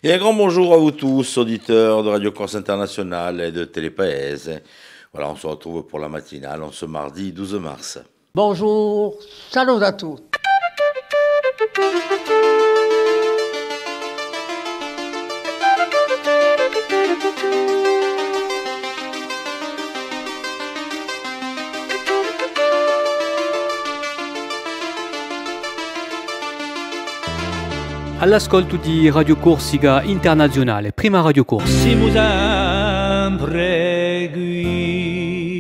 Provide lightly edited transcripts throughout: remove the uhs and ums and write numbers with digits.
Et un grand bonjour à vous tous, auditeurs de Radio Corse Internationale et de Télépaese. Voilà, on se retrouve pour la matinale en ce mardi 12 mars. Bonjour, salut à tous. All'ascolto di Radio Corsica Internazionale, prima Radio Corsa. Siamo sempre qui.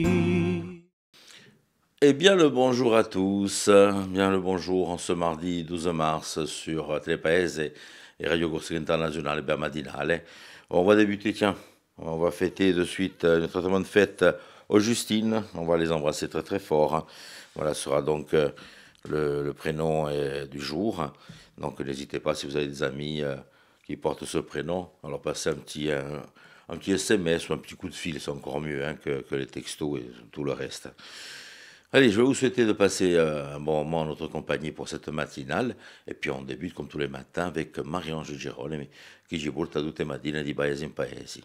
Eh bien le bonjour à tous, bien le bonjour en ce mardi 12 mars sur Télépaese et Radio Corsica Internazionale Matinale. On va débuter, on va fêter de suite notre traitement de fête aux Justines, on va les embrasser très très fort. Voilà, ce sera donc le prénom du jour. Donc n'hésitez pas, si vous avez des amis qui portent ce prénom, alors passez un petit SMS ou un petit coup de fil, c'est encore mieux que les textos et tout le reste. Allez, je vais vous souhaiter de passer un bon moment en notre compagnie pour cette matinale. Et puis on débute comme tous les matins avec Marie-Ange Girolami, qui ci porta tutte le mattine di paese in paese.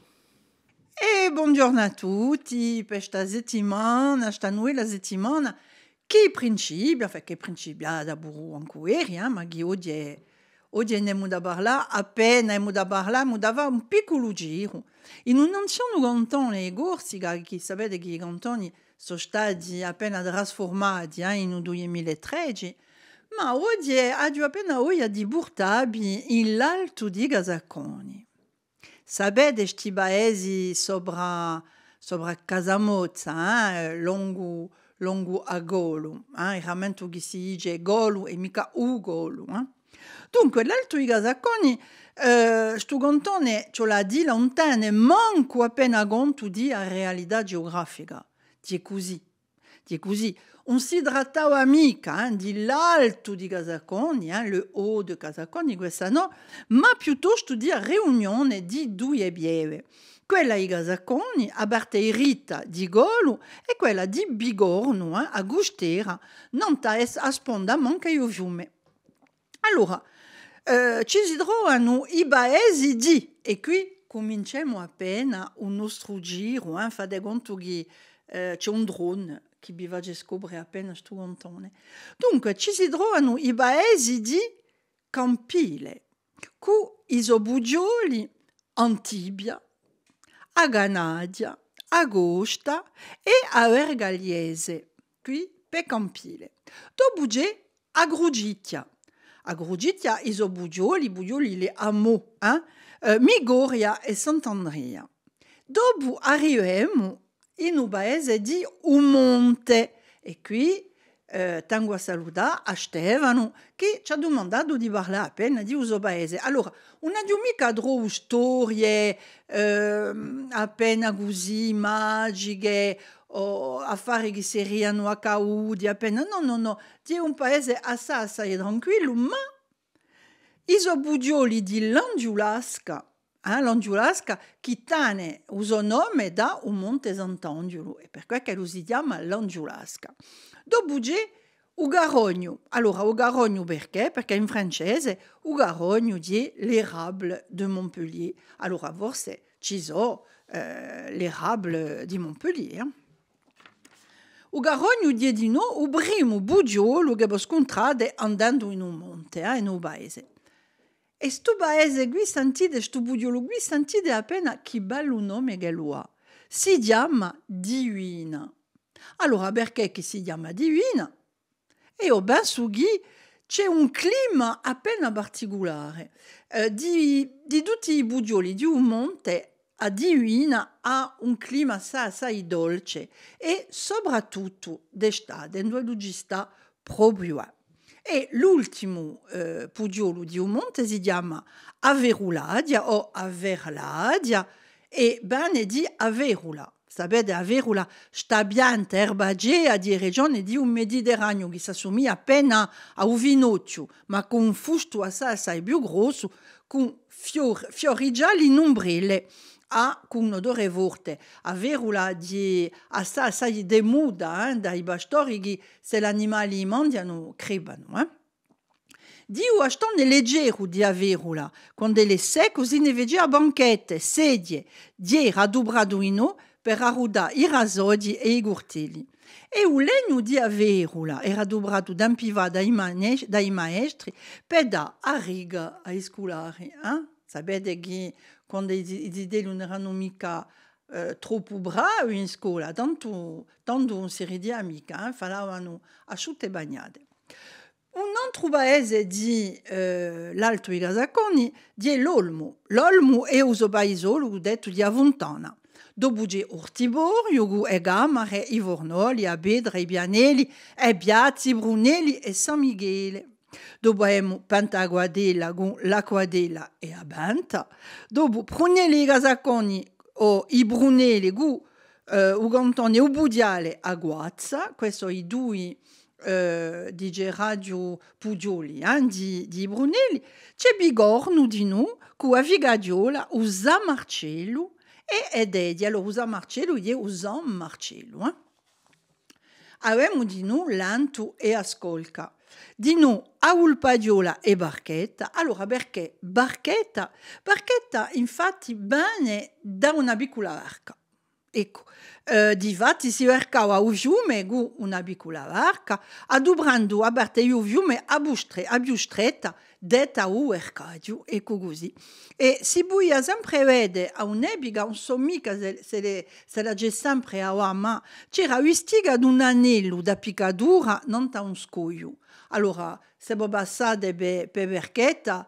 E buongiorno a tutti, per questa settimana, la settimana, che principia da buru anche ieri, ma che oggi andiamo da parlare, appena andiamo da parlare, andiamo da fare un piccolo giro. In un anziano cantone di Corsica, che sapete che i cantoni sono stati appena trasformati in 2013, ma oggi abbiamo appena voglia di portarvi in l'alto di Casacconi. Sapete questi paesi sopra Casamozza, longo a Golu, il rammento che si dice Golu e mica Golu. Dunque, l'alto di Casacconi, sto cantone ce l'ha di lontano, manco appena conto di realtà geografica. Di così. Non si trattava mica di l'alto di Casacconi, le haut di Casacconi, questa no, ma piuttosto di riunione di due bieve. Quella di Casacconi, a Barteirita di Golu, e quella di Bigorno, a Gustera, non a sponda manca io fiume. Allora, ci si trovano i paesi di, e qui cominciamo appena un nostro giro, fate conto che c'è un drone che vi va a scoprire appena sto cantone. Dunque, ci si trovano i paesi di Campile, con Isobugioli, Antibia, a Ganadia, a Gosta e a Vergaliese, qui per Campile. Dopo c'è a Grugitia. A Grugitia, Bugioli le amo, Migoria e Sant'Andrea. Dopo arriviamo in un paese di Umonte e qui tengo a salutare a Stefano che ci ha domandato di parlare appena di questo paese. Allora, non abbiamo mica trovato storie appena così magiche o affari che seriano accaduti appena. No, è un paese assai tranquillo, ma i bugioli di Langiulasca, l'Angiulasca che tiene il suo nome da un monte Sant'Angelo, e per questo lo si chiama l'Angiulasca. Dopo c'è il Garogno. Allora, il Garogno perché? Perché in francese il Garogno è l'érable de Montpellier. Allora, forse ci sono l'érable di Montpellier. Il Garogno è di nuovo il primo bugiolo che scontrate andando in un monte, in un paese. E sto paese qui sentite, sto bugiolo qui sentite appena che bello nome che lo ha. Si chiama Divina. Allora, perché che si chiama Divina? E io penso che c'è un clima appena particolare. Di tutti i bugioli di un monte, a Divina ha un clima assai dolce e soprattutto d'estate, dove ci sta proprio. E l'ultimo pugiolo di un monte si chiama Averuladia o Averladia e bene di Averula. Sapete, Averula sta bianca erbagea di regione di un Mediterraneo che si assomiglia appena a un vinocchio, ma con un fusto assai più grosso, con fiori gialli in ombrelle. Con un odore forte. Averula di assai demuda dai pastori che se gli animali mangiano crepano. Dio astonne leggero di averula, con delle se così ne vegea banchette, sedie, die radubraduino per arrudare i rasodi e i gurtelli. E un legno di averula era dobrato d'ampiva dai maestri per da a riga ai scolari. Sapete che quando i zideli non erano mica troppo bravi in scuola, tanto un serie di amiche, falavano asciutte bagnate. Un altro paese di l'Alto Igasaconi è l'Olmo. L'Olmo è un paesolo detto di Avontana. Dopo c'è Ortiborio, e Gamare, i Vornoli, a Bedra, i Bianelli, e Biazzi, Brunelli e San Michele. Dopo abbiamo Pantaguadella, l'Acquadella e a Banta. Dopo Prunelli Igasaconi o i Brunelli, Ugantoni e Ubudiale a Guazza. Questi sono i due di Gerardo Pugioli, di Brunelli. C'è Bigorno di noi, con a Vigadiola, o San Marcello, e Dedi. Allora, San Marcello è San Marcello. Abbiamo di noi Lanto e Ascolca. Di noi a Ulpadiola e Barchetta. Allora, perché Barchetta? Barchetta, infatti, bene da una piccola barca. Ecco, difatti si cercava un fiume con una piccola barca, adobrando a parte il fiume a più stretta, detta un mercato, ecco così. E si buia sempre vede a un'epica, non so mica se la c'è sempre a ma c'era un'istiga di un anello da piccatura, non da un scoglio. Allora, se può passare per Barchetta,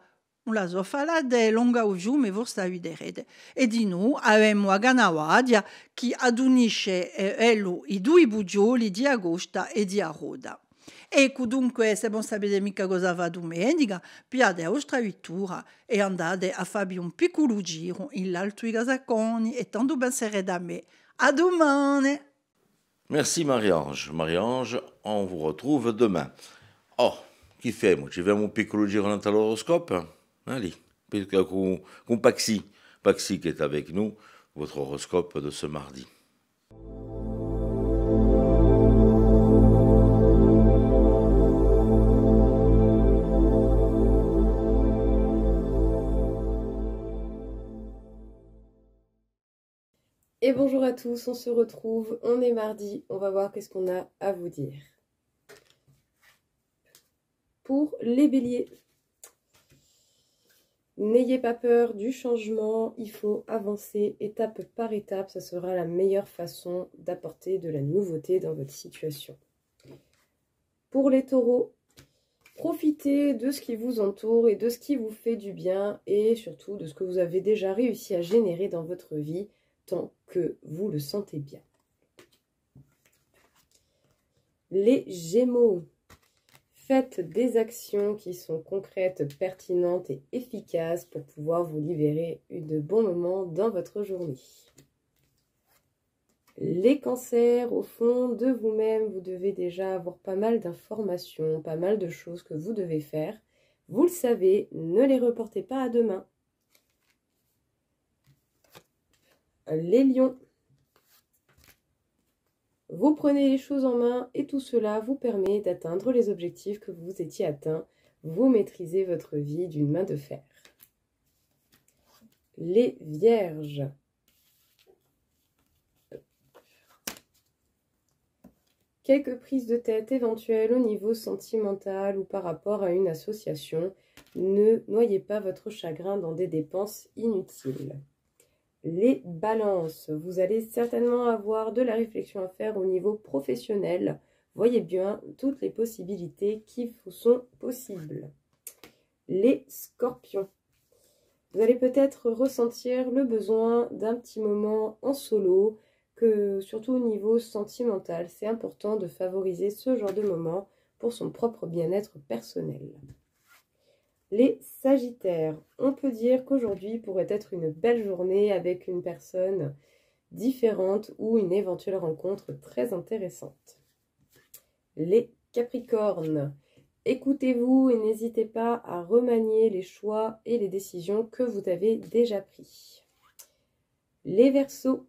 la sofalade longa o fiume vostra vedrete. E di noi abbiamo a Ganawadia che adunisce i due bugioli di Agosta e di Aroda. Ecco dunque, se non sapete mica cosa va domenica, piate la vostra vettura e andate a fare un piccolo giro in l'Alto Igasaconi e tanto penserete da me. A domani! Merci Marie-Ange. Marie-Ange, on vous retrouve demain. Oh, chi femo? Ci vediamo un piccolo giro dans l'horoscope? Allez, con Paxi qui est avec nous, votre horoscope de ce mardi. Et bonjour à tous, on se retrouve, on est mardi, on va voir qu'est-ce qu'on a à vous dire. Pour les béliers, n'ayez pas peur du changement, il faut avancer étape par étape, ça sera la meilleure façon d'apporter de la nouveauté dans votre situation. Pour les taureaux, profitez de ce qui vous entoure et de ce qui vous fait du bien et surtout de ce que vous avez déjà réussi à générer dans votre vie tant que vous le sentez bien. Les gémeaux, faites des actions qui sont concrètes, pertinentes et efficaces pour pouvoir vous libérer de bons moments dans votre journée. Les cancers, au fond de vous-même, vous devez déjà avoir pas mal d'informations, pas mal de choses que vous devez faire. Vous le savez, ne les reportez pas à demain. Les lions, vous prenez les choses en main et tout cela vous permet d'atteindre les objectifs que vous étiez atteints. Vous maîtrisez votre vie d'une main de fer. Les vierges, quelques prises de tête éventuelles au niveau sentimental ou par rapport à une association. Ne noyez pas votre chagrin dans des dépenses inutiles. Les balances, vous allez certainement avoir de la réflexion à faire au niveau professionnel. Voyez bien toutes les possibilités qui vous sont possibles. Les scorpions, vous allez peut-être ressentir le besoin d'un petit moment en solo, surtout au niveau sentimental. C'est important de favoriser ce genre de moment pour son propre bien-être personnel. Les sagittaires, on peut dire qu'aujourd'hui pourrait être une belle journée avec une personne différente ou une éventuelle rencontre très intéressante. Les capricornes, écoutez-vous et n'hésitez pas à remanier les choix et les décisions que vous avez déjà pris. Les verseaux,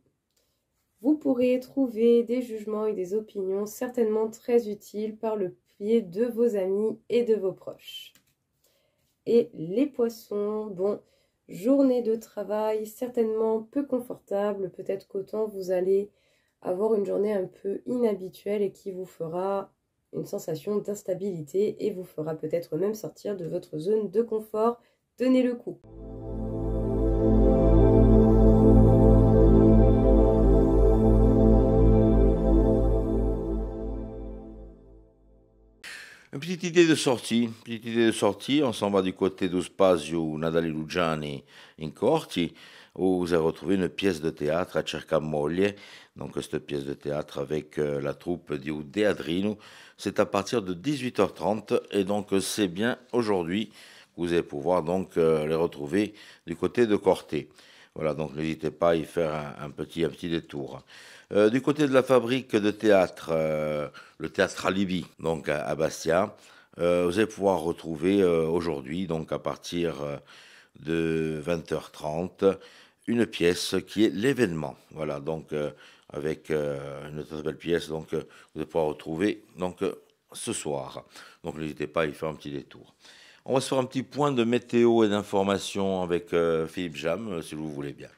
vous pourrez trouver des jugements et des opinions certainement très utiles par le biais de vos amis et de vos proches. Et les poissons, bon, journée de travail certainement peu confortable, peut-être qu'autant vous allez avoir une journée un peu inhabituelle et qui vous fera une sensation d'instabilité et vous fera peut-être même sortir de votre zone de confort. Tenez le coup. Une petite idée de sortie, on s'en va du côté do Spazio Nadali Lugiani in Corti, où vous allez retrouver une pièce de théâtre à Cercamoglie, donc cette pièce de théâtre avec la troupe di Deadrino. C'est à partir de 18h30 et donc c'est bien aujourd'hui que vous allez pouvoir donc les retrouver du côté de Corté. Voilà, donc n'hésitez pas à y faire un petit détour. Du côté de la fabrique de théâtre, le théâtre Alibi, donc à Bastia, vous allez pouvoir retrouver aujourd'hui, donc à partir de 20h30, une pièce qui est l'événement. Voilà, donc avec une très belle pièce, donc vous allez pouvoir retrouver donc ce soir. Donc n'hésitez pas à y faire un petit détour. On va se faire un petit point de météo et d'information avec Philippe Jam, si vous voulez bien.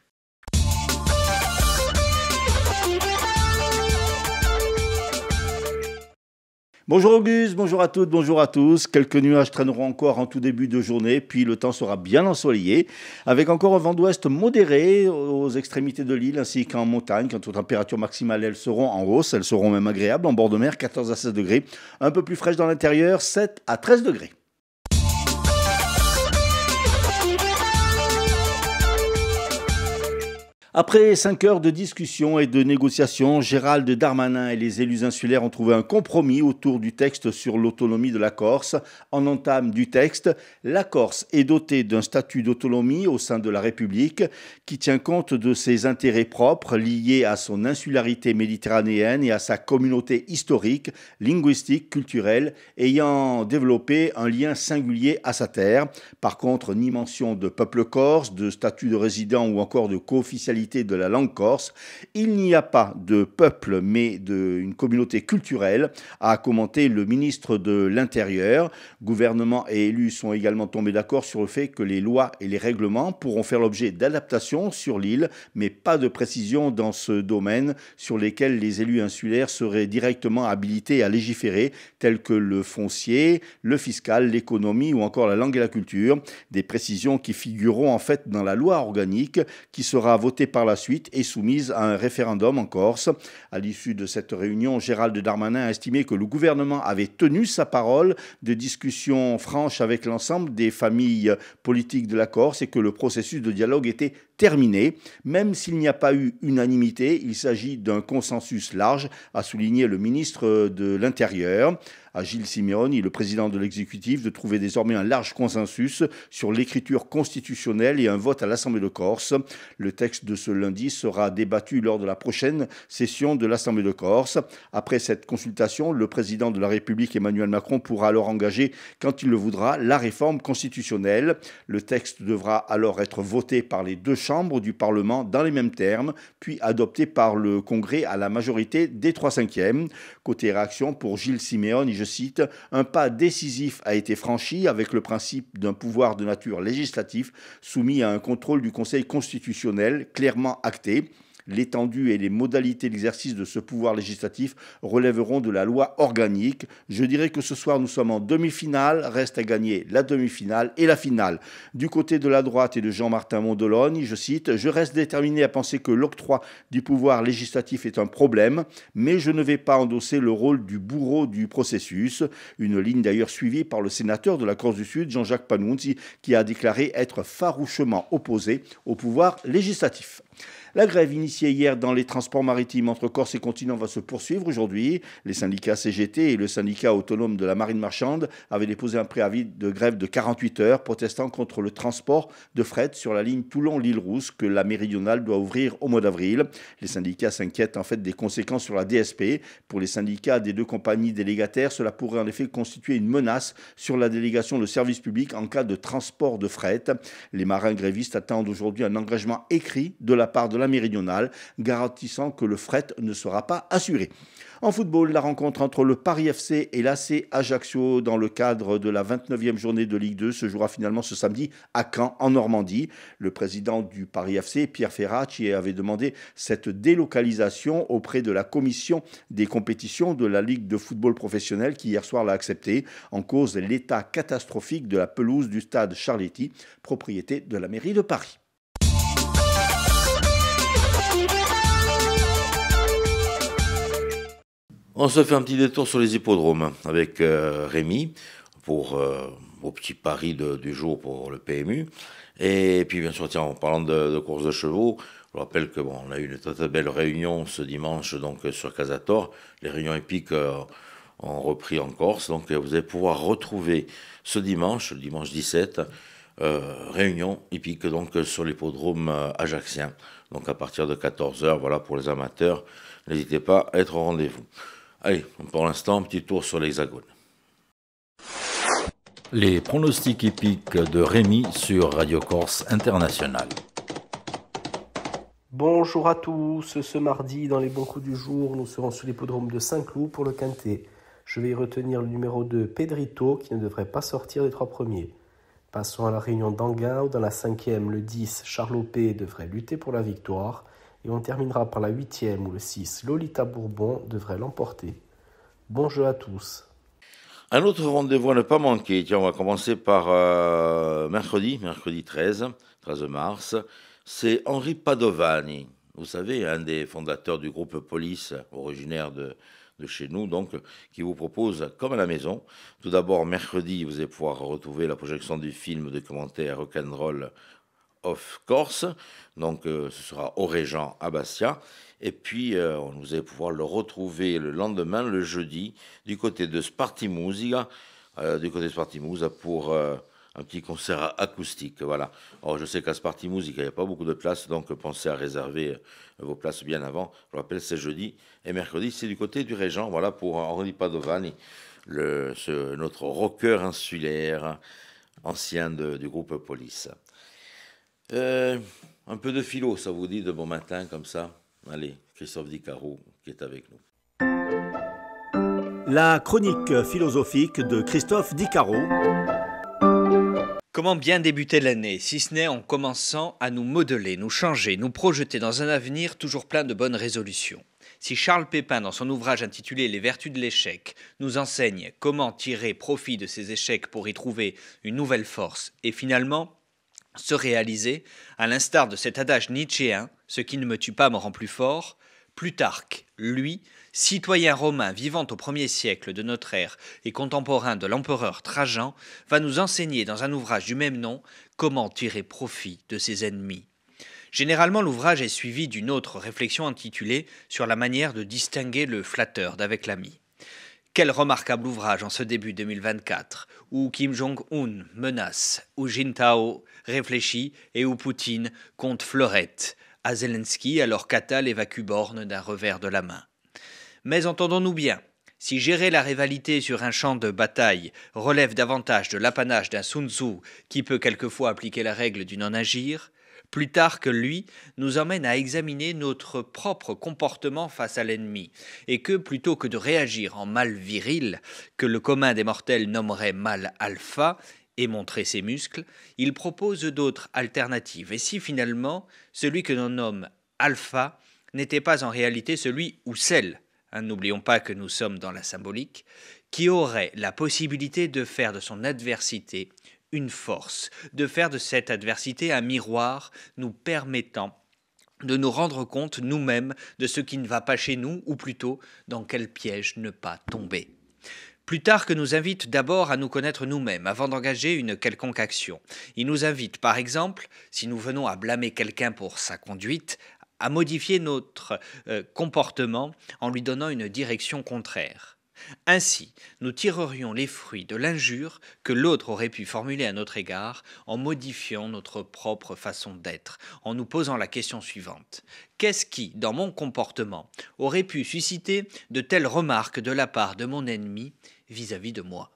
Bonjour Auguste, bonjour à toutes, bonjour à tous. Quelques nuages traîneront encore en tout début de journée, puis le temps sera bien ensoleillé, avec encore un vent d'ouest modéré aux extrémités de l'île ainsi qu'en montagne. Quant aux températures maximales, elles seront en hausse, elles seront même agréables en bord de mer, 14 à 16 degrés, un peu plus fraîches dans l'intérieur, 7 à 13 degrés. Après 5 heures de discussion et de négociations, Gérald Darmanin et les élus insulaires ont trouvé un compromis autour du texte sur l'autonomie de la Corse. En entame du texte, la Corse est dotée d'un statut d'autonomie au sein de la République qui tient compte de ses intérêts propres liés à son insularité méditerranéenne et à sa communauté historique, linguistique, culturelle, ayant développé un lien singulier à sa terre. Par contre, ni mention de peuple corse, de statut de résident ou encore de co-officialité de la langue corse. Il n'y a pas de peuple, mais d'une communauté culturelle, a commenté le ministre de l'Intérieur. Gouvernement et élus sont également tombés d'accord sur le fait que les lois et les règlements pourront faire l'objet d'adaptations sur l'île, mais pas de précision dans ce domaine sur lesquels les élus insulaires seraient directement habilités à légiférer, tels que le foncier, le fiscal, l'économie ou encore la langue et la culture. Des précisions qui figureront en fait dans la loi organique qui sera votée par la suite et soumise à un référendum en Corse. À l'issue de cette réunion, Gérald Darmanin a estimé que le gouvernement avait tenu sa parole de discussion franche avec l'ensemble des familles politiques de la Corse et que le processus de dialogue était terminé. Même s'il n'y a pas eu unanimité, il s'agit d'un consensus large, a souligné le ministre de l'Intérieur. À Gilles Simeoni, le président de l'exécutif, de trouver désormais un large consensus sur l'écriture constitutionnelle et un vote à l'Assemblée de Corse. Le texte de ce lundi sera débattu lors de la prochaine session de l'Assemblée de Corse. Après cette consultation, le président de la République, Emmanuel Macron, pourra alors engager, quand il le voudra, la réforme constitutionnelle. Le texte devra alors être voté par les deux chambres du Parlement dans les mêmes termes, puis adopté par le Congrès à la majorité des 3/5. Côté réaction, pour Gilles Simeoni, je cite, « Un pas décisif a été franchi avec le principe d'un pouvoir de nature législative soumis à un contrôle du Conseil constitutionnel clairement acté. L'étendue et les modalités d'exercice de ce pouvoir législatif relèveront de la loi organique. Je dirais que ce soir, nous sommes en demi-finale. Reste à gagner la demi-finale et la finale. » Du côté de la droite et de Jean-Martin Mondologne, je cite, « Je reste déterminé à penser que l'octroi du pouvoir législatif est un problème, mais je ne vais pas endosser le rôle du bourreau du processus. » Une ligne d'ailleurs suivie par le sénateur de la Corse du Sud, Jean-Jacques Panunzi, qui a déclaré être farouchement opposé au pouvoir législatif. La grève initiée hier dans les transports maritimes entre Corse et continent va se poursuivre aujourd'hui. Les syndicats CGT et le syndicat autonome de la marine marchande avaient déposé un préavis de grève de 48 heures protestant contre le transport de fret sur la ligne Toulon-L'Île-Rousse que la méridionale doit ouvrir au mois d'avril. Les syndicats s'inquiètent en fait des conséquences sur la DSP. Pour les syndicats des deux compagnies délégataires, cela pourrait en effet constituer une menace sur la délégation de service public en cas de transport de fret. Les marins grévistes attendent aujourd'hui un engagement écrit de la part de la la méridionale, garantissant que le fret ne sera pas assuré. En football, la rencontre entre le Paris FC et l'AC Ajaccio dans le cadre de la 29e journée de Ligue 2 se jouera finalement ce samedi à Caen, en Normandie. Le président du Paris FC, Pierre Ferracci, avait demandé cette délocalisation auprès de la commission des compétitions de la Ligue de football professionnel qui hier soir l'a accepté. En cause, l'état catastrophique de la pelouse du stade Charletti, propriété de la mairie de Paris. On se fait un petit détour sur les hippodromes avec Rémi pour au petit pari du jour pour le PMU. Et puis bien sûr, tiens, en parlant de course de chevaux, je rappelle que on a eu une très belle réunion ce dimanche donc sur Casator. Les réunions épiques ont repris en Corse. Donc vous allez pouvoir retrouver ce dimanche, le dimanche 17, réunion épique donc sur l'hippodrome ajaccien. Donc à partir de 14h, voilà pour les amateurs. N'hésitez pas à être au rendez-vous. Allez, pour l'instant, un petit tour sur l'Hexagone. Les pronostics hippiques de Rémi sur Radio Corse International. Bonjour à tous, ce mardi dans les bons coups du jour, nous serons sur l'hippodrome de Saint-Cloud pour le Quintet. Je vais y retenir le numéro 2, Pedrito, qui ne devrait pas sortir des 3 premiers. Passons à la réunion d'Anguin, où dans la 5e, le 10, Charlopé devrait lutter pour la victoire. Et on terminera par la 8e, où le 6, Lolita Bourbon, devrait l'emporter. Bon jeu à tous. Un autre rendez-vous à ne pas manquer. Tiens, on va commencer par mercredi 13 mars. C'est Henri Padovani, vous savez, un des fondateurs du groupe Police, originaire de chez nous, donc, qui vous propose, comme à la maison, tout d'abord, mercredi, vous allez pouvoir retrouver la projection du film documentaire Rock'n'Roll of Corse, donc ce sera au Régent à Bastia, et puis vous allez pouvoir le retrouver le lendemain, le jeudi, du côté de Spartimusica, pour un petit concert acoustique, voilà. Alors je sais qu'à Spartimusica, il n'y a pas beaucoup de places, donc pensez à réserver vos places bien avant. Je rappelle, c'est jeudi et mercredi, c'est du côté du Régent, voilà, pour Henri Padovani, notre rocker insulaire, ancien du groupe Police. Un peu de philo, ça vous dit, de bon matin, comme ça? Allez, Christophe Dicaro qui est avec nous. La chronique philosophique de Christophe Dicaro. Comment bien débuter l'année, si ce n'est en commençant à nous modeler, nous changer, nous projeter dans un avenir toujours plein de bonnes résolutions. Si Charles Pépin, dans son ouvrage intitulé « Les vertus de l'échec », nous enseigne comment tirer profit de ces échecs pour y trouver une nouvelle force et finalement se réaliser, à l'instar de cet adage nietzschéen, « ce qui ne me tue pas me rend plus fort », Plutarque, lui, citoyen romain vivant au 1er siècle de notre ère et contemporain de l'empereur Trajan, va nous enseigner dans un ouvrage du même nom comment tirer profit de ses ennemis. Généralement, l'ouvrage est suivi d'une autre réflexion intitulée « Sur la manière de distinguer le flatteur d'avec l'ami ». Quel remarquable ouvrage en ce début 2024, où Kim Jong-un menace, où Jintao réfléchit et où Poutine compte fleurette, à Zelensky alors qu'Attal évacue Borne d'un revers de la main. Mais entendons-nous bien, si gérer la rivalité sur un champ de bataille relève davantage de l'apanage d'un Sun Tzu qui peut quelquefois appliquer la règle du non-agir, Plutarque, lui, nous emmène à examiner notre propre comportement face à l'ennemi, et que, plutôt que de réagir en mal viril, que le commun des mortels nommerait mal alpha, et montrer ses muscles, il propose d'autres alternatives. Et si finalement, celui que l'on nomme alpha n'était pas en réalité celui ou celle, n'oublions pas que nous sommes dans la symbolique, qui aurait la possibilité de faire de son adversité une force, de faire de cette adversité un miroir nous permettant de nous rendre compte nous-mêmes de ce qui ne va pas chez nous, ou plutôt dans quel piège ne pas tomber. Plutarque nous invite d'abord à nous connaître nous-mêmes avant d'engager une quelconque action. Il nous invite par exemple, si nous venons à blâmer quelqu'un pour sa conduite, à modifier notre comportement en lui donnant une direction contraire. Ainsi, nous tirerions les fruits de l'injure que l'autre aurait pu formuler à notre égard en modifiant notre propre façon d'être, en nous posant la question suivante. Qu'est-ce qui, dans mon comportement, aurait pu susciter de telles remarques de la part de mon ennemi vis-à-vis de moi ?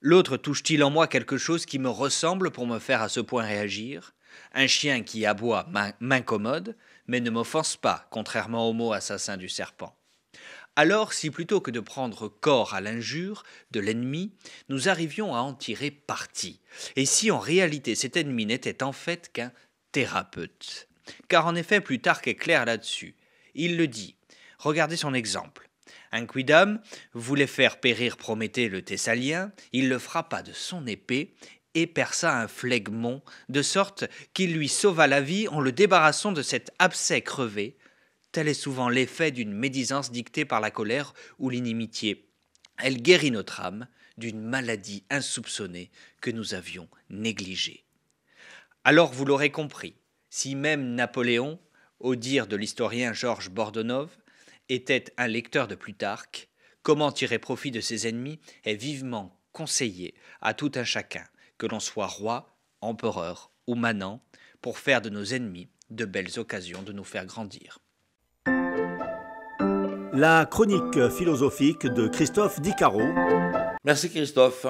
L'autre touche-t-il en moi quelque chose qui me ressemble pour me faire à ce point réagir ? Un chien qui aboie m'incommode, mais ne m'offense pas, contrairement au mot assassin du serpent. Alors, si plutôt que de prendre corps à l'injure de l'ennemi, nous arrivions à en tirer parti, et si en réalité cet ennemi n'était en fait qu'un thérapeute. Car en effet, Plutarque est clair là-dessus. Il le dit. Regardez son exemple. Un quidam voulait faire périr Prométhée le Thessalien, il le frappa de son épée et perça un phlegmon, de sorte qu'il lui sauva la vie en le débarrassant de cet abcès crevé. Tel est souvent l'effet d'une médisance dictée par la colère ou l'inimitié. Elle guérit notre âme d'une maladie insoupçonnée que nous avions négligée. Alors vous l'aurez compris, si même Napoléon, au dire de l'historien Georges Bordonov, était un lecteur de Plutarque, comment tirer profit de ses ennemis est vivement conseillé à tout un chacun, que l'on soit roi, empereur ou manant, pour faire de nos ennemis de belles occasions de nous faire grandir. La chronique philosophique de Christophe Dicaro. Merci Christophe.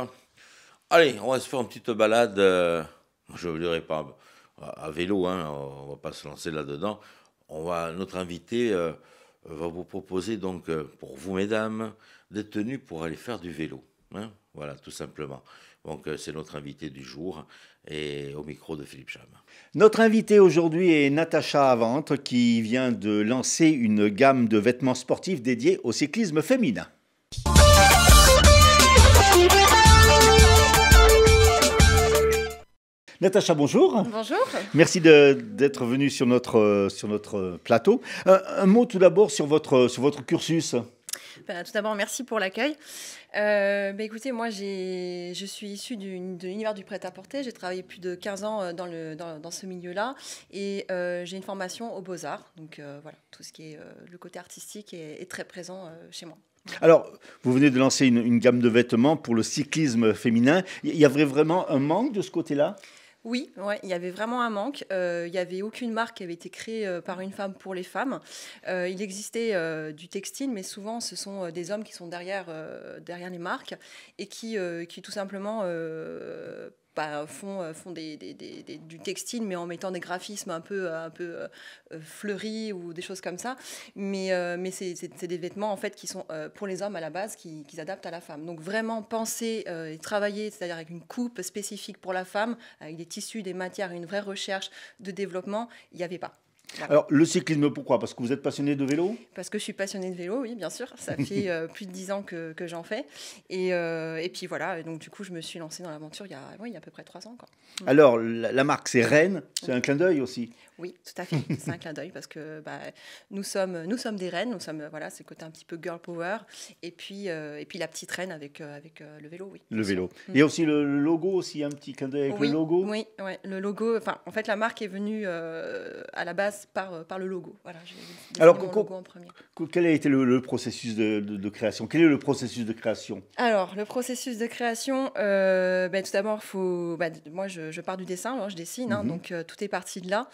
Allez, on va se faire une petite balade, je ne dirais pas à vélo, hein, on ne va pas se lancer là-dedans. Notre invité va vous proposer donc pour vous mesdames des tenues pour aller faire du vélo. Hein, voilà, tout simplement. Donc c'est notre invité du jour et au micro de Philippe Cham. Notre invité aujourd'hui est Natacha Avante qui vient de lancer une gamme de vêtements sportifs dédiés au cyclisme féminin. Natacha, bonjour. Bonjour. Merci d'être venue sur notre plateau. Un mot tout d'abord sur votre cursus. Tout d'abord, merci pour l'accueil. Écoutez, moi, je suis issue de l'univers du prêt-à-porter. J'ai travaillé plus de 15 ans dans ce milieu-là et j'ai une formation aux Beaux-Arts. Donc voilà, tout ce qui est le côté artistique est très présent chez moi. Alors, vous venez de lancer une gamme de vêtements pour le cyclisme féminin. Il y avait vraiment un manque de ce côté-là ? Oui, ouais, il y avait vraiment un manque. Il n'y avait aucune marque qui avait été créée par une femme pour les femmes. Il existait du textile, mais souvent ce sont des hommes qui sont derrière les marques et qui tout simplement font du textile, mais en mettant des graphismes un peu fleuris ou des choses comme ça. Mais c'est des vêtements en fait qui sont pour les hommes à la base, qui s'adaptent à la femme. Donc vraiment penser et travailler, c'est-à-dire avec une coupe spécifique pour la femme, avec des tissus, des matières, une vraie recherche de développement, il n'y avait pas. Voilà. Alors, le cyclisme, pourquoi ? Parce que vous êtes passionné de vélo ? Parce que je suis passionnée de vélo, oui, bien sûr. Ça fait plus de 10 ans que j'en fais. Et puis voilà, donc du coup, je me suis lancée dans l'aventure il y a à peu près 3 ans. Quoi. Alors, la marque, c'est Rennes. C'est un clin d'œil aussi. Oui, tout à fait. C'est un clin d'œil parce que nous sommes des reines. Voilà, c'est le côté un petit peu girl power. Et puis la petite reine avec le vélo, oui. Le vélo. Il y a aussi le logo, aussi un petit clin d'œil avec le logo. Oui, ouais, le logo. Enfin, en fait, la marque est venue à la base par le logo. Voilà, j'ai alors, mon logo en premier. Quel a été le processus de création ? Quel est le processus de création ? Alors, le processus de création, tout d'abord, moi, je pars du dessin, alors je dessine, hein, donc tout est parti de là.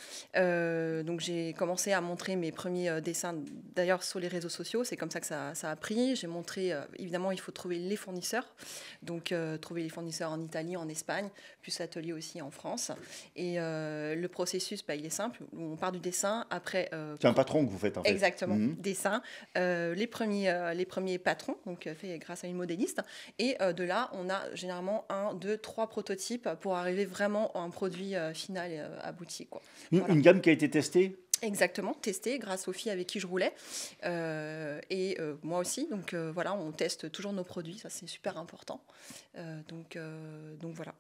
Donc, j'ai commencé à montrer mes premiers dessins, d'ailleurs, sur les réseaux sociaux. C'est comme ça que ça a pris. J'ai montré, évidemment, il faut trouver les fournisseurs. Donc, trouver les fournisseurs en Italie, en Espagne, plus atelier aussi en France. Et le processus, il est simple. On part du dessin. Après, c'est un patron que vous faites, en fait. Exactement. Dessin. Les premiers patrons, donc faits grâce à une modéliste. Et de là, on a généralement 1, 2, 3 prototypes pour arriver vraiment à un produit final abouti. Quoi. Voilà. Une gamme qui a été testée ? Exactement, testée grâce aux filles avec qui je roulais et moi aussi. Donc voilà, on teste toujours nos produits, ça c'est super important. Donc voilà.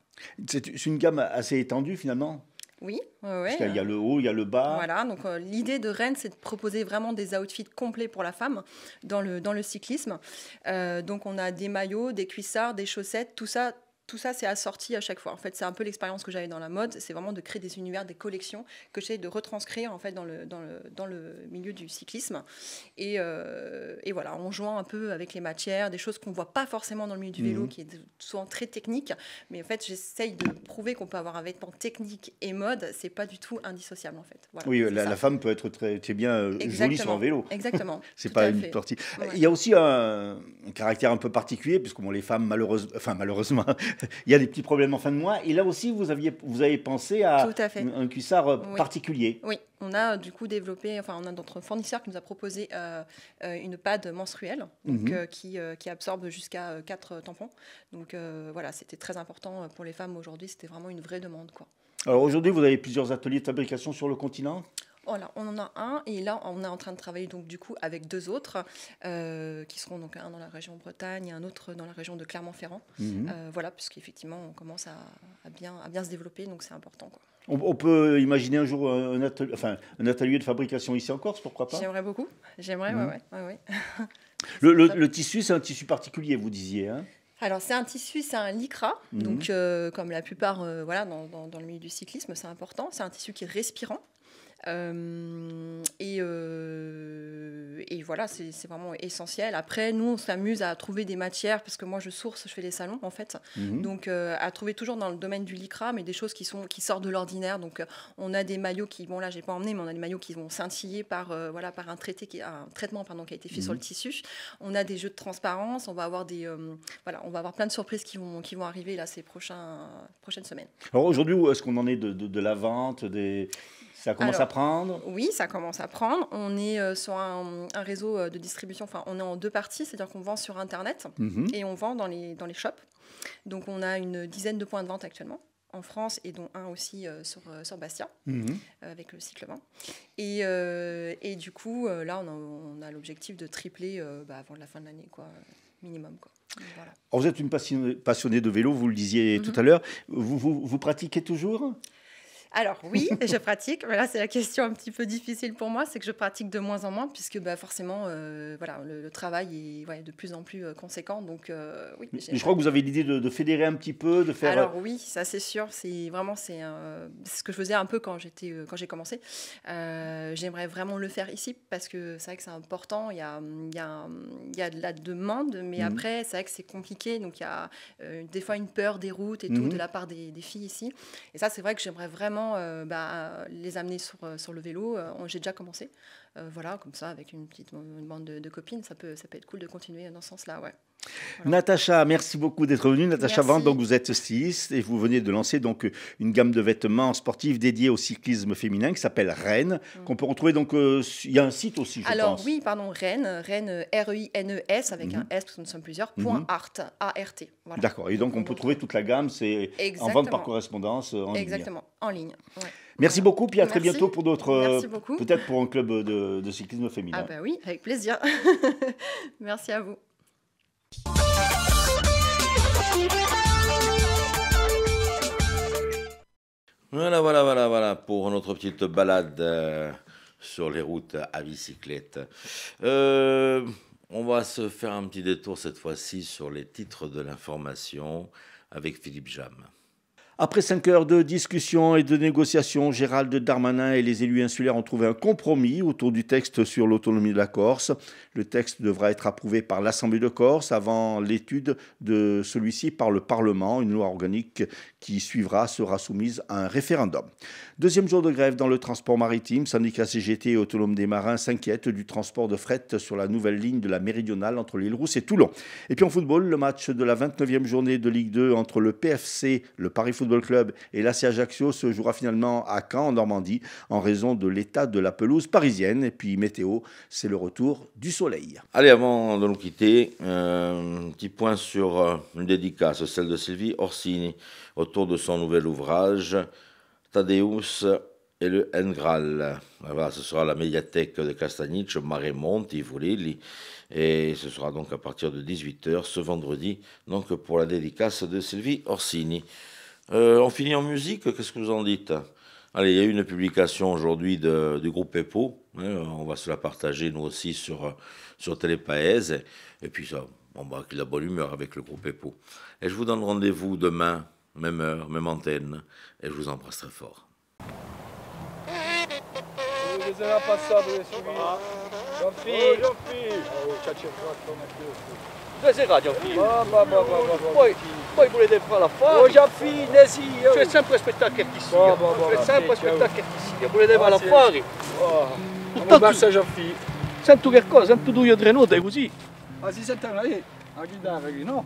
C'est une gamme assez étendue finalement ? Oui, Parce qu'il y a le haut, il y a le bas. Voilà, donc l'idée de Rennes, c'est de proposer vraiment des outfits complets pour la femme dans le cyclisme. Donc on a des maillots, des cuissards, des chaussettes, tout ça, c'est assorti à chaque fois. En fait, c'est un peu l'expérience que j'avais dans la mode. C'est vraiment de créer des univers, des collections que j'essaie de retranscrire en fait dans le milieu du cyclisme. Et voilà, en jouant un peu avec les matières, des choses qu'on ne voit pas forcément dans le milieu du vélo, qui est souvent très technique. Mais en fait, j'essaye de prouver qu'on peut avoir un vêtement technique et mode. C'est pas du tout indissociable en fait. Voilà, oui, la femme peut être très bien jolie sur un vélo. Exactement. C'est pas une partie. Ouais. Il y a aussi un caractère un peu particulier, puisque les femmes, malheureusement, il y a des petits problèmes en fin de mois. Et là aussi, vous avez pensé à, Tout à fait. un cuissard Oui. particulier. Oui, on a du coup développé, enfin on a notre fournisseur qui nous a proposé une pad menstruelle donc, qui absorbe jusqu'à 4 tampons. Donc voilà, c'était très important pour les femmes aujourd'hui, c'était vraiment une vraie demande, quoi. Alors aujourd'hui, vous avez plusieurs ateliers de fabrication sur le continent? Voilà, on en a un et là on est en train de travailler donc du coup avec 2 autres qui seront donc un dans la région Bretagne et un autre dans la région de Clermont-Ferrand. Voilà, puisqu'effectivement on commence à bien se développer, donc c'est important, quoi. On peut imaginer un jour un atelier de fabrication ici en Corse, pourquoi pas? J'aimerais beaucoup, j'aimerais, ouais. Le tissu, c'est un tissu particulier, vous disiez, hein? Alors c'est un tissu, c'est un lycra, donc comme la plupart voilà, dans le milieu du cyclisme, c'est important. C'est un tissu qui est respirant. Et voilà, c'est vraiment essentiel. Après, nous, on s'amuse à trouver des matières, parce que moi, je fais des salons, en fait. Donc, à trouver toujours dans le domaine du lycra, mais des choses qui sortent de l'ordinaire. Donc, on a des maillots qui, bon là, j'ai pas emmené, mais on a des maillots qui vont scintiller par un traitement qui a été fait sur le tissu. On a des jeux de transparence. On va avoir plein de surprises qui vont arriver là ces prochaines semaines. Alors aujourd'hui, où est-ce qu'on en est de la vente Ça commence à prendre? Oui, ça commence à prendre. On est sur un réseau de distribution. Enfin, on est en 2 parties, c'est-à-dire qu'on vend sur Internet et on vend dans les shops. Donc, on a une dizaine de points de vente actuellement en France et dont un aussi sur Bastia avec le cycle-vent. Et du coup, là, on a l'objectif de tripler avant la fin de l'année, quoi, minimum, quoi. Voilà. Alors, vous êtes une passionnée de vélo, vous le disiez tout à l'heure. Vous pratiquez toujours? Alors oui, je pratique, mais là c'est la question un petit peu difficile pour moi, c'est que je pratique de moins en moins puisque forcément le travail est de plus en plus conséquent, donc oui. Mais je crois que vous avez l'idée de fédérer un petit peu, de faire... Alors oui, ça c'est sûr, c'est ce que je faisais un peu quand j'ai commencé. J'aimerais vraiment le faire ici parce que c'est vrai que c'est important, il y a de la demande, mais après c'est vrai que c'est compliqué, donc il y a des fois une peur des routes et tout de la part des filles ici, et ça c'est vrai que j'aimerais vraiment les amener sur le vélo. J'ai déjà commencé, voilà, comme ça, avec une bande de copines, ça peut être cool de continuer dans ce sens-là, ouais. Voilà. Natacha, merci beaucoup d'être venue. Natacha Vente, donc vous êtes styliste et vous venez de lancer donc une gamme de vêtements sportifs dédiés au cyclisme féminin qui s'appelle Rennes, qu'on peut retrouver donc il y a un site aussi, je pense. Alors oui, pardon, Rennes REINES avec un S parce que nous sommes plusieurs. .art, A-R-T. Voilà. D'accord. Et donc on peut trouver toute la gamme, c'est en vente par correspondance en ligne. Exactement, en ligne. Ouais. Merci beaucoup, puis à très bientôt pour d'autres, peut-être pour un club de cyclisme féminin. Ah bah oui, avec plaisir. Merci à vous. Voilà pour notre petite balade sur les routes à bicyclette. On va se faire un petit détour cette fois-ci sur les titres de l'information avec Philippe Jam. Après 5 heures de discussion et de négociations, Gérald Darmanin et les élus insulaires ont trouvé un compromis autour du texte sur l'autonomie de la Corse. Le texte devra être approuvé par l'Assemblée de Corse avant l'étude de celui-ci par le Parlement. Une loi organique qui suivra sera soumise à un référendum. Deuxième jour de grève dans le transport maritime. Syndicat CGT et Autonome des Marins s'inquiètent du transport de fret sur la nouvelle ligne de la Méridionale entre l'île Rousse et Toulon. Et puis en football, le match de la 29e journée de Ligue 2 entre le PFC, le Paris Football Club et l'AC Ajaccio se jouera finalement à Caen en Normandie en raison de l'état de la pelouse parisienne. Et puis météo, c'est le retour du soleil. Allez, avant de nous quitter, un petit point sur une dédicace, celle de Sylvie Orsini, autour de son nouvel ouvrage Tadeusz et le Ngral. Voilà, ce sera à la médiathèque de Castagnic, Maremonti, Voulili, et ce sera donc à partir de 18h ce vendredi, donc pour la dédicace de Sylvie Orsini. On finit en musique, qu'est-ce que vous en dites? Allez, il y a eu une publication aujourd'hui du groupe EPO, on va se la partager nous aussi sur Télépaèse, et puis ça, on va avec la bonne humeur avec le groupe EPO. Et je vous donne rendez-vous demain, même heure, même antenne, et je vous embrasse très fort. Poi volete fare l'affare? Ho già fine, sì. C'è sempre aspettare che ti sia. C'è sempre aspettare che ti sia. Volete fare l'affare? Non basta già fine. Sento che cosa? Sento due o tre note così. Ma si sentono lì? A chitarra qui, no?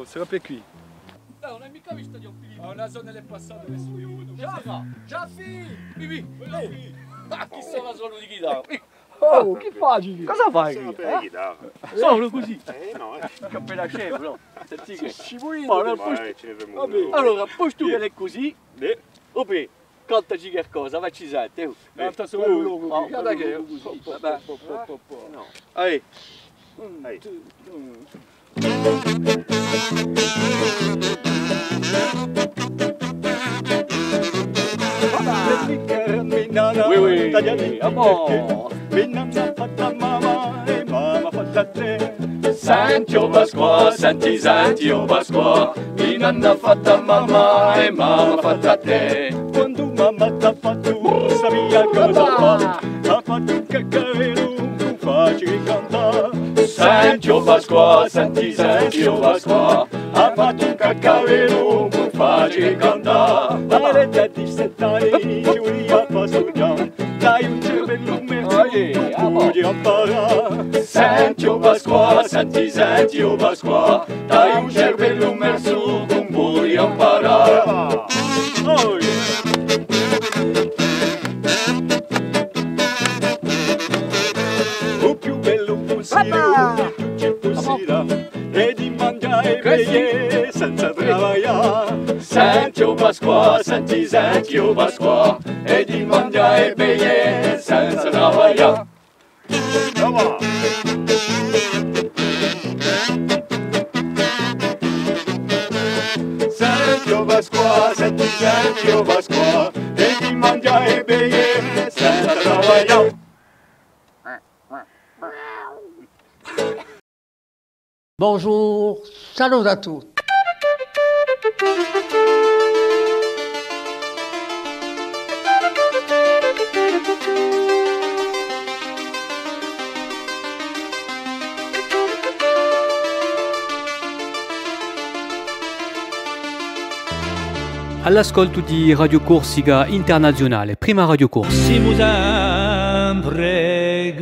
c'est la cuit. On a mica visto di un film. Una zona del passato che su io. Giaffi! Bibi! Chi sono la suono di chitarra? Oh, che fai? Cosa fai? Solo così? No. Che appena scemo, no? Senti che scivolino. Allora, posto che è così, oppure, cantaci qualcosa, facci sette. Canta solo lungo. Guarda che io così. Vabbè. No. Allora. Oui, oui, Senti o Pasqua, senti, senti o Pasqua, mi nanna fatta mamma e mamma fatta a te. Quando mamma t'ha fatto, sabia cosa fa, ha fatto un caccarello, non facile cantare. Senti o Pasqua, senti, senti o Pasqua, ha fatto un caccarello, non facile cantare. Era da 17 anni, Giulia fa studiare, dai un cervello mezzo, non puoi imparare. Senti o Pasqua, senti, senti o Pasqua, dai un cervello messo, non puoi imparare. Oh yeah. O più bello possibile di tutti possibile è di mangiare bene senza lavorare. Senti o Pasqua, senti, senti o Pasqua, è di mangiare bene senza lavorare. Senti o Pasqua, senti, senti o Pasqua, e di mangiare bene senza lavorare. Bonjour, salut à tous. All'ascolto di Radio Corsica Internazionale, prima Radio Corsica. Siamo sempre